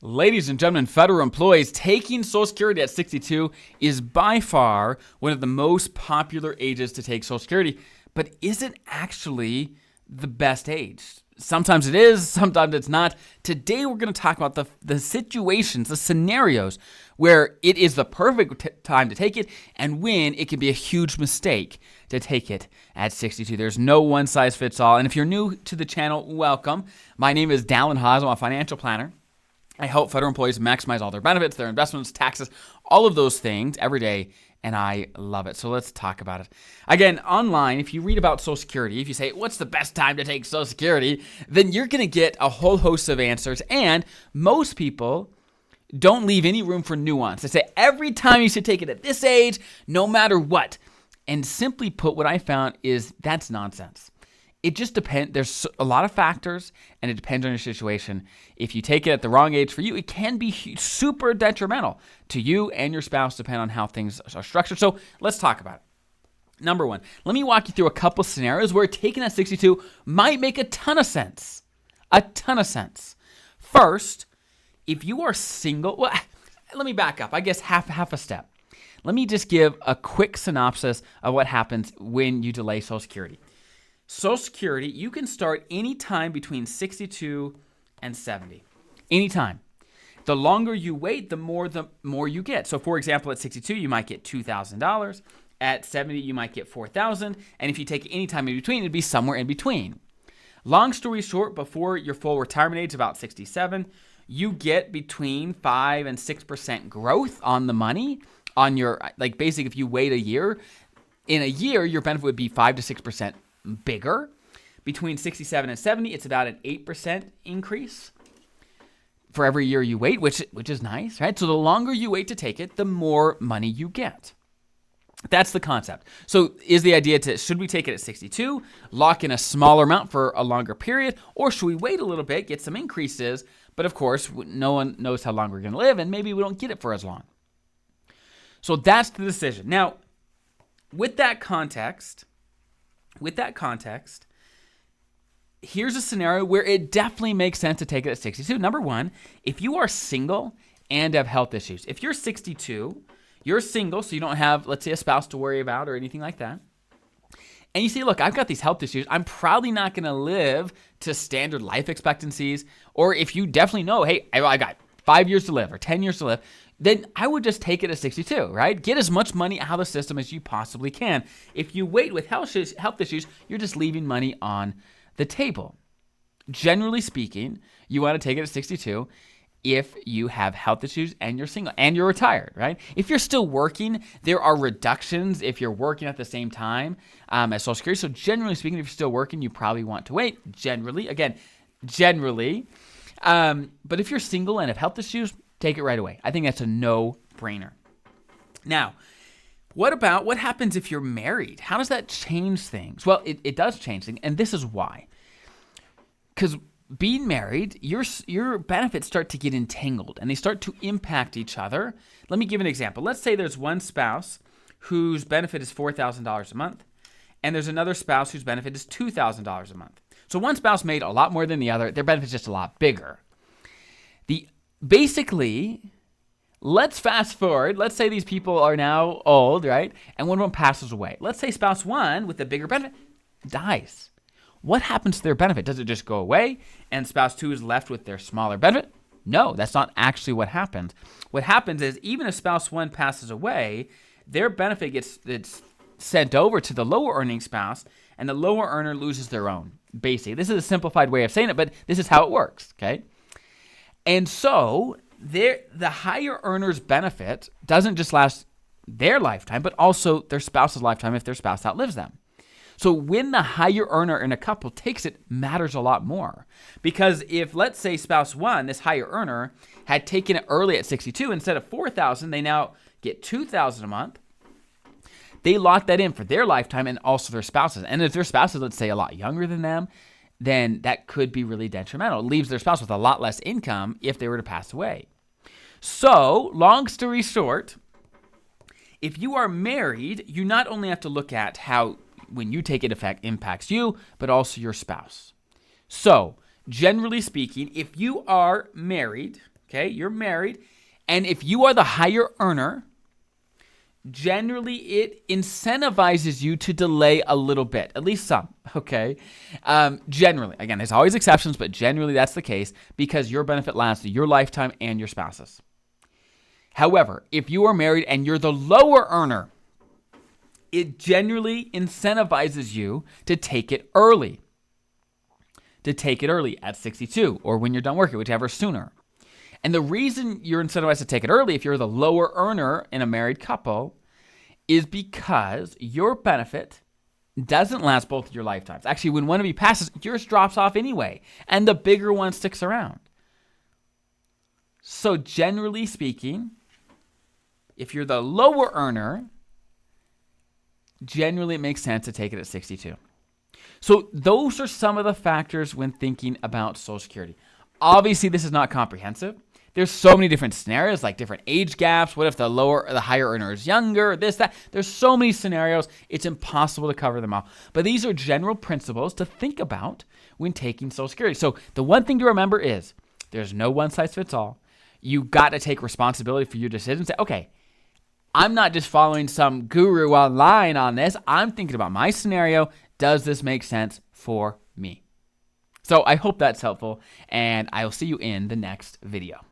Ladies and gentlemen, federal employees, taking Social Security at 62 is by far one of the most popular ages to take Social Security, but is it actually the best age? Sometimes it is, sometimes it's not. Today we're going to talk about the situations, the scenarios where it is the perfect time to take it and when it can be a huge mistake to take it at 62. There's no one size fits all. And if you're new to the channel, welcome. My name is Dallin Haas. I'm a financial planner. I help federal employees maximize all their benefits, their investments, taxes, all of those things every day, and I love it. So let's talk about it. Again, online, if you read about Social Security, if you say, what's the best time to take Social Security, then you're going to get a whole host of answers, and most people don't leave any room for nuance. They say every time you should take it at this age, no matter what. And simply put, what I found is that's nonsense. It just depends. There's a lot of factors, and it depends on your situation. If you take it at the wrong age for you, it can be super detrimental to you and your spouse, depending on how things are structured. So let's talk about it. Number one, let me walk you through a couple scenarios where taking at 62 might make a ton of sense. A ton of sense. First, if you are single, well, let me back up. I guess half a step. Let me just give a quick synopsis of what happens when you delay Social Security. Social Security, you can start anytime between 62 and 70. Anytime. The longer you wait, the more you get. So for example, at 62, you might get $2,000. At 70, you might get $4,000. And if you take any time in between, it'd be somewhere in between. Long story short, before your full retirement age, about 67, you get between 5 and 6% growth on the money. On your, basically, if you wait a year, in a year, your benefit would be 5 to 6% bigger. Between 67 and 70, it's about an 8% increase for every year you wait, which is nice, right? So the longer you wait to take it, the more money you get. That's the concept. So is the idea should we take it at 62, lock in a smaller amount for a longer period, or should we wait a little bit, get some increases, but of course, no one knows how long we're going to live, and maybe we don't get it for as long. So that's the decision. Now, with that context, here's a scenario where it definitely makes sense to take it at 62. Number one, if you are single and have health issues. If you're 62, you're single, so you don't have, let's say, a spouse to worry about or anything like that. And you say, look, I've got these health issues. I'm probably not going to live to standard life expectancies. Or if you definitely know, hey, I got 5 years to live or 10 years to live, then I would just take it at 62, right? Get as much money out of the system as you possibly can. If you wait with health issues, you're just leaving money on the table. Generally speaking, you want to take it at 62 if you have health issues and you're single and you're retired, right? If you're still working, there are reductions if you're working at the same time as Social Security. So generally speaking, if you're still working, you probably want to wait. Generally. But if you're single and have health issues, take it right away. I think that's a no-brainer. Now, what happens if you're married? How does that change things? Well, it does change things, and this is why. Because being married, your benefits start to get entangled, and they start to impact each other. Let me give an example. Let's say there's one spouse whose benefit is $4,000 a month, and there's another spouse whose benefit is $2,000 a month. So one spouse made a lot more than the other. Their benefit's just a lot bigger. Basically, let's fast forward. Let's say these people are now old, right? And one of them passes away. Let's say spouse one with the bigger benefit dies. What happens to their benefit? Does it just go away and spouse two is left with their smaller benefit? No, that's not actually what happens. What happens is even if spouse one passes away, their benefit it's sent over to the lower earning spouse, and the lower earner loses their own. Basically, this is a simplified way of saying it, but this is how it works, okay? And so the higher earner's benefit doesn't just last their lifetime, but also their spouse's lifetime if their spouse outlives them. So when the higher earner in a couple takes it, matters a lot more. Because if, let's say, spouse one, this higher earner, had taken it early at 62, instead of $4,000, they now get $2,000 a month. They lock that in for their lifetime and also their spouses. And if their spouses, let's say, a lot younger than them, then that could be really detrimental. It leaves their spouse with a lot less income if they were to pass away. So, long story short, if you are married, you not only have to look at how, when you take it effect, impacts you, but also your spouse. So, generally speaking, if you are married, Okay, you're married. And if you are the higher earner, generally it incentivizes you to delay a little bit, at least some, okay? Generally, again, there's always exceptions, but generally that's the case because your benefit lasts your lifetime and your spouse's. However, if you are married and you're the lower earner, it generally incentivizes you to take it early. To take it early at 62 or when you're done working, whichever sooner. And the reason you're incentivized to take it early if you're the lower earner in a married couple is because your benefit doesn't last both of your lifetimes. Actually, when one of you passes, yours drops off anyway, and the bigger one sticks around. So generally speaking, if you're the lower earner, generally it makes sense to take it at 62. So those are some of the factors when thinking about Social Security. Obviously, this is not comprehensive. There's so many different scenarios, like different age gaps. What if the higher earner is younger? This, that. There's so many scenarios. It's impossible to cover them all. But these are general principles to think about when taking Social Security. So the one thing to remember is there's no one size fits all. You got to take responsibility for your decisions. Say, okay, I'm not just following some guru online on this. I'm thinking about my scenario. Does this make sense for me? So I hope that's helpful, and I'll see you in the next video.